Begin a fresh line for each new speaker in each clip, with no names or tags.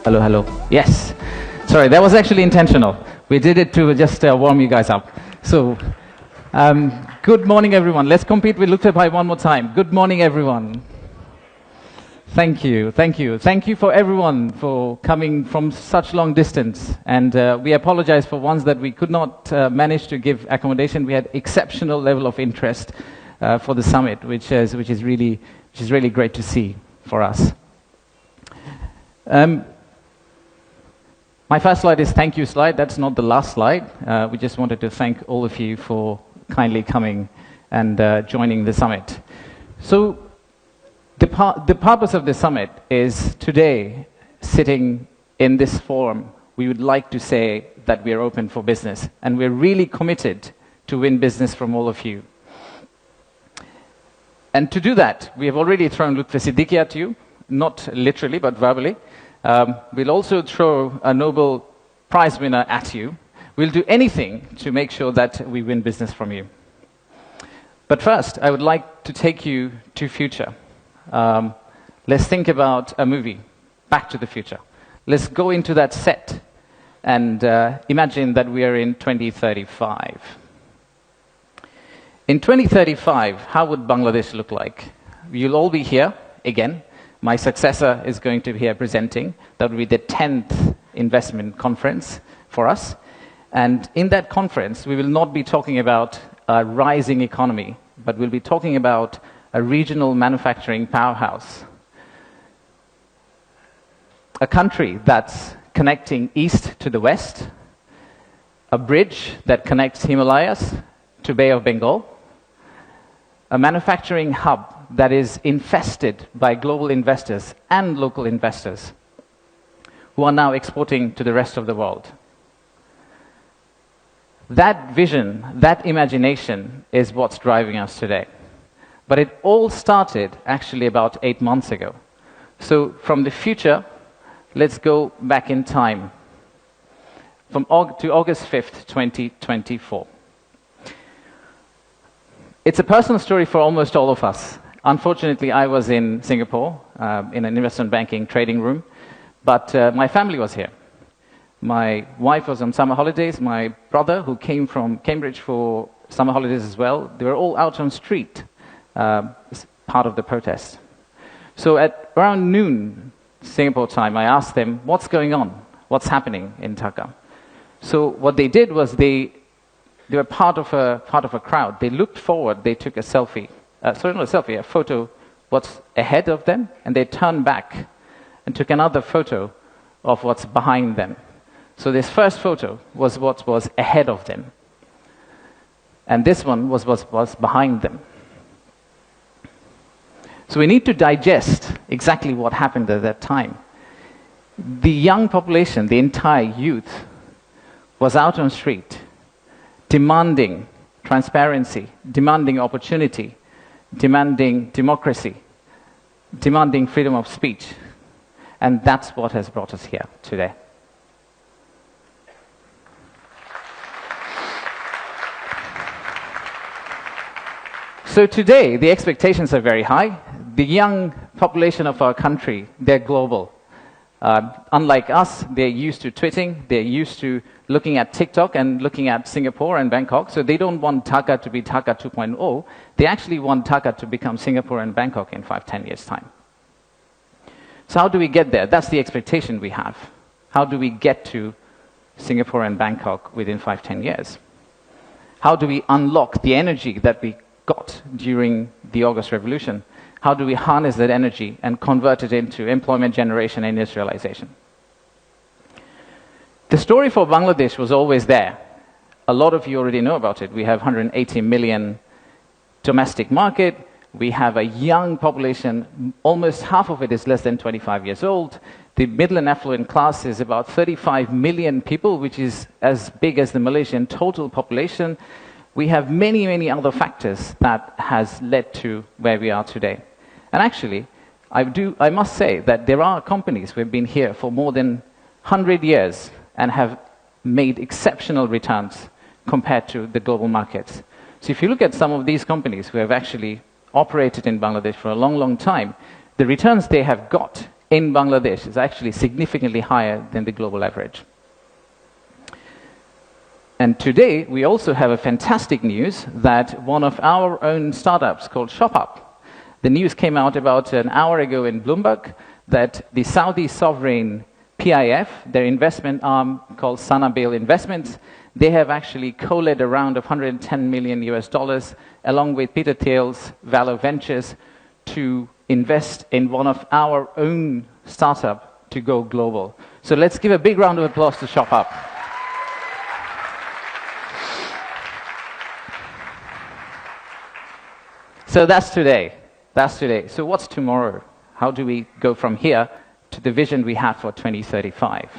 Hello, hello. Yes. Sorry, that was actually intentional. We did it to just warm you guys up. So, good morning, everyone. Let's compete with Luktepay one more time. Good morning, everyone. Thank you, thank you. Thank you for everyone for coming from such long distance. And we apologize for ones that we could not manage to give accommodation. We had exceptional level of interest for the summit, which is really great to see for us. My first slide is thank you slide. That's not the last slide. We just wanted to thank all of you for kindly coming and joining the summit. So the purpose of the summit is today, sitting in this forum, we would like to say that we are open for business, and we're really committed to win business from all of you. And to do that, we have already thrown Lutfi Siddiqui at you, not literally, but verbally. We'll also throw a Nobel Prize winner at you. We'll do anything to make sure that we win business from you. But first, I would like to take you to future. Let's think about a movie, Back to the Future. Let's go into that set and imagine that we are in 2035. In 2035, how would Bangladesh look like? You'll all be here again. My successor is going to be here presenting. That will be the 10th investment conference for us. And in that conference, we will not be talking about a rising economy, but we'll be talking about a regional manufacturing powerhouse. A country that's connecting east to the west, a bridge that connects Himalayas to Bay of Bengal, a manufacturing hub that is infested by global investors and local investors who are now exporting to the rest of the world. That vision, that imagination is what's driving us today. But it all started actually about 8 months ago. So from the future, let's go back in time to August 5th, 2024. It's a personal story for almost all of us. Unfortunately, I was in Singapore in an investment banking trading room, but my family was here. My wife was on summer holidays. My brother, who came from Cambridge for summer holidays as well, they were all out on street, part of the protest. So at around noon Singapore time, I asked them, what's going on? What's happening in Dhaka? So what they did was they were part of a crowd. They looked forward, they took a selfie. Sorry, not a selfie, a photo what's ahead of them, and they turned back and took another photo of what's behind them. So this first photo was what was ahead of them, and this one was what was behind them. So we need to digest exactly what happened at that time. The young population, the entire youth, was out on street, demanding transparency, demanding opportunity, demanding democracy, demanding freedom of speech. And that's what has brought us here today. So today, the expectations are very high. The young population of our country, they're global. Unlike us, they're used to tweeting, they're used to looking at TikTok and looking at Singapore and Bangkok, so they don't want Dhaka to be Dhaka 2.0. They actually want Dhaka to become Singapore and Bangkok in 5-10 years' time. So how do we get there? That's the expectation we have. How do we get to Singapore and Bangkok within 5-10 years? How do we unlock the energy that we got during the August Revolution? How do we harness that energy and convert it into employment generation and industrialization? The story for Bangladesh was always there. A lot of you already know about it. We have 180 million domestic market. We have a young population. Almost half of it is less than 25 years old. The middle and affluent class is about 35 million people, which is as big as the Malaysian total population. We have many, many other factors that has led to where we are today. And actually, I must say that there are companies who have been here for more than 100 years and have made exceptional returns compared to the global markets. So if you look at some of these companies who have actually operated in Bangladesh for a long, long time, the returns they have got in Bangladesh is actually significantly higher than the global average. And today, we also have a fantastic news that one of our own startups called ShopUp, the news came out about an hour ago in Bloomberg that the Saudi sovereign PIF, their investment arm called Sanabil Investments, they have actually co-led a round of $110 million US, along with Peter Thiel's Valor Ventures, to invest in one of our own startup to go global. So let's give a big round of applause to ShopUp. So that's today. That's today. So what's tomorrow? How do we go from here to the vision we have for 2035?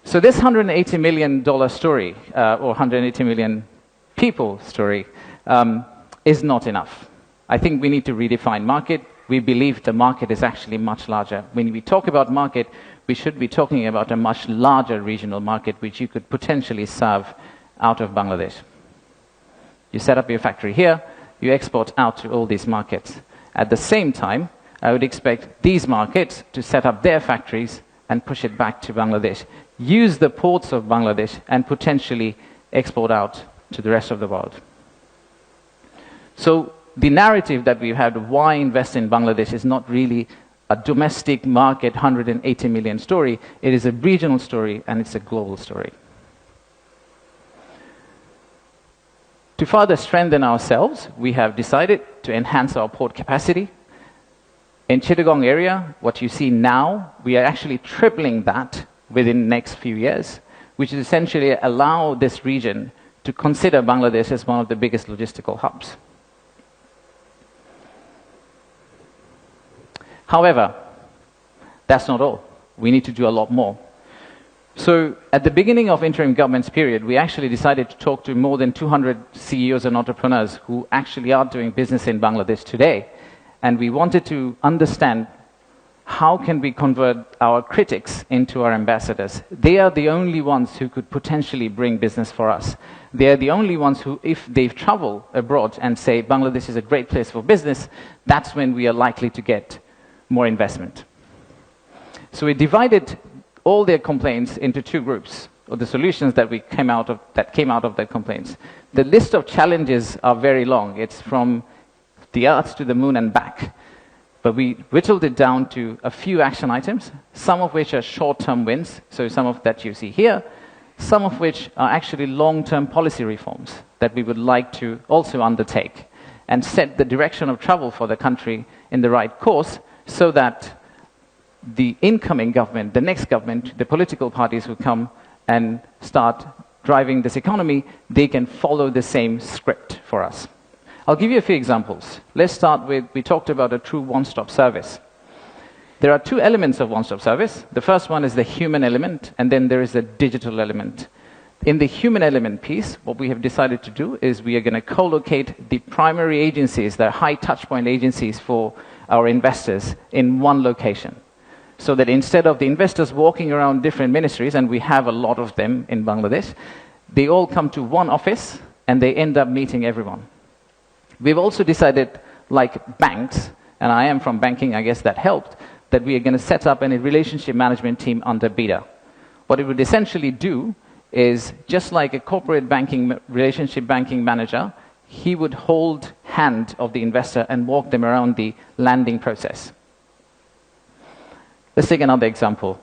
So this $180 million story, or 180 million people story, is not enough. I think we need to redefine market. We believe the market is actually much larger. When we talk about market, we should be talking about a much larger regional market which you could potentially serve out of Bangladesh. You set up your factory here, you export out to all these markets. At the same time, I would expect these markets to set up their factories and push it back to Bangladesh. Use the ports of Bangladesh and potentially export out to the rest of the world. So the narrative that we've had of why invest in Bangladesh is not really a domestic market 180 million story. It is a regional story and it's a global story. To further strengthen ourselves, we have decided to enhance our port capacity. In Chittagong area, what you see now, we are actually tripling that within the next few years, which is essentially allow this region to consider Bangladesh as one of the biggest logistical hubs. However, that's not all. We need to do a lot more. So at the beginning of interim government's period, we actually decided to talk to more than 200 CEOs and entrepreneurs who actually are doing business in Bangladesh today. And we wanted to understand how can we convert our critics into our ambassadors. They are the only ones who could potentially bring business for us. They are the only ones who, if they travel abroad and say Bangladesh is a great place for business, that's when we are likely to get more investment. So we divided all their complaints into two groups, or the solutions that came out of their complaints. The list of challenges are very long. It's from the Earth to the Moon and back. But we whittled it down to a few action items, some of which are short-term wins, so some of that you see here, some of which are actually long-term policy reforms that we would like to also undertake and set the direction of travel for the country in the right course so that the incoming government, the next government, the political parties who come and start driving this economy, they can follow the same script for us. I'll give you a few examples. Let's start with, we talked about a true one-stop service. There are two elements of one-stop service. The first one is the human element, and then there is the digital element. In the human element piece, what we have decided to do is we are going to co-locate the primary agencies, the high touchpoint agencies for our investors in one location. So that instead of the investors walking around different ministries, and we have a lot of them in Bangladesh, they all come to one office and they end up meeting everyone. We've also decided, like banks, and I am from banking, I guess that helped, that we are going to set up a relationship management team under BIDA. What it would essentially do is, just like a corporate banking, relationship banking manager, he would hold hand of the investor and walk them around the landing process. Let's take another example.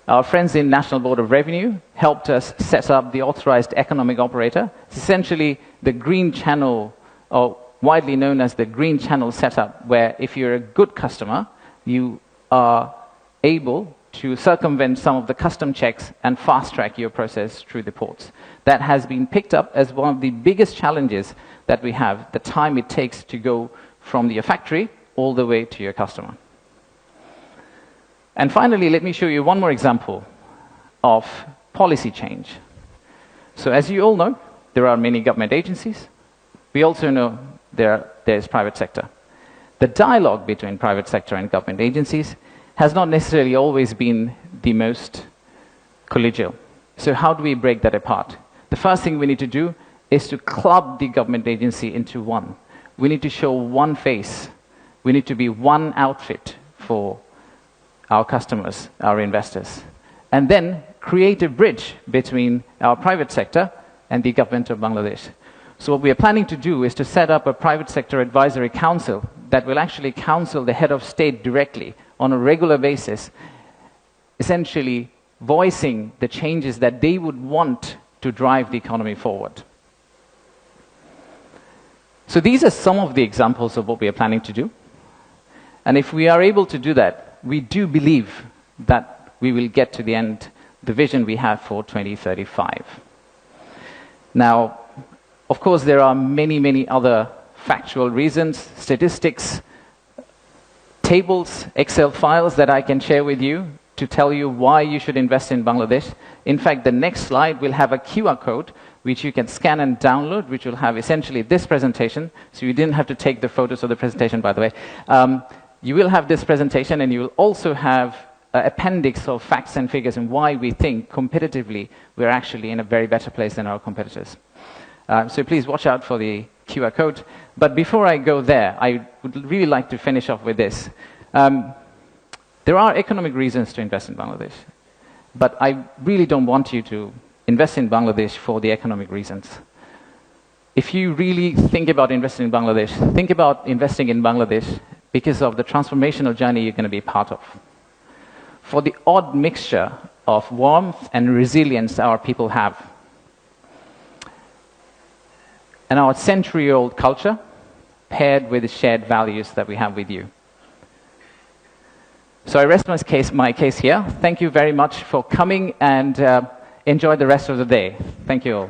Our friends in National Board of Revenue helped us set up the authorized economic operator. It's essentially the green channel, or widely known as the green channel setup, where if you're a good customer, you are able to circumvent some of the custom checks and fast-track your process through the ports. That has been picked up as one of the biggest challenges that we have, the time it takes to go from your factory all the way to your customer. And finally, let me show you one more example of policy change. So as you all know, there are many government agencies. We also know there is private sector. The dialogue between private sector and government agencies has not necessarily always been the most collegial. So how do we break that apart? The first thing we need to do is to club the government agency into one. We need to show one face. We need to be one outfit for our customers, our investors, and then create a bridge between our private sector and the government of Bangladesh. So what we are planning to do is to set up a private sector advisory council that will actually counsel the head of state directly on a regular basis, essentially voicing the changes that they would want to drive the economy forward. So these are some of the examples of what we are planning to do. And if we are able to do that, we do believe that we will get to the end, the vision we have for 2035. Now, of course, there are many, many other factual reasons, statistics, tables, Excel files that I can share with you to tell you why you should invest in Bangladesh. In fact, the next slide will have a QR code which you can scan and download, which will have essentially this presentation. So you didn't have to take the photos of the presentation, by the way. You will have this presentation, and you will also have an appendix of facts and figures and why we think competitively we're actually in a very better place than our competitors. So please watch out for the QR code. But before I go there, I would really like to finish off with this. There are economic reasons to invest in Bangladesh, but I really don't want you to invest in Bangladesh for the economic reasons. If you really think about investing in Bangladesh, think about investing in Bangladesh because of the transformational journey you're going to be part of. For the odd mixture of warmth and resilience our people have, and our century-old culture paired with the shared values that we have with you. So I rest my case here. Thank you very much for coming, and enjoy the rest of the day. Thank you all.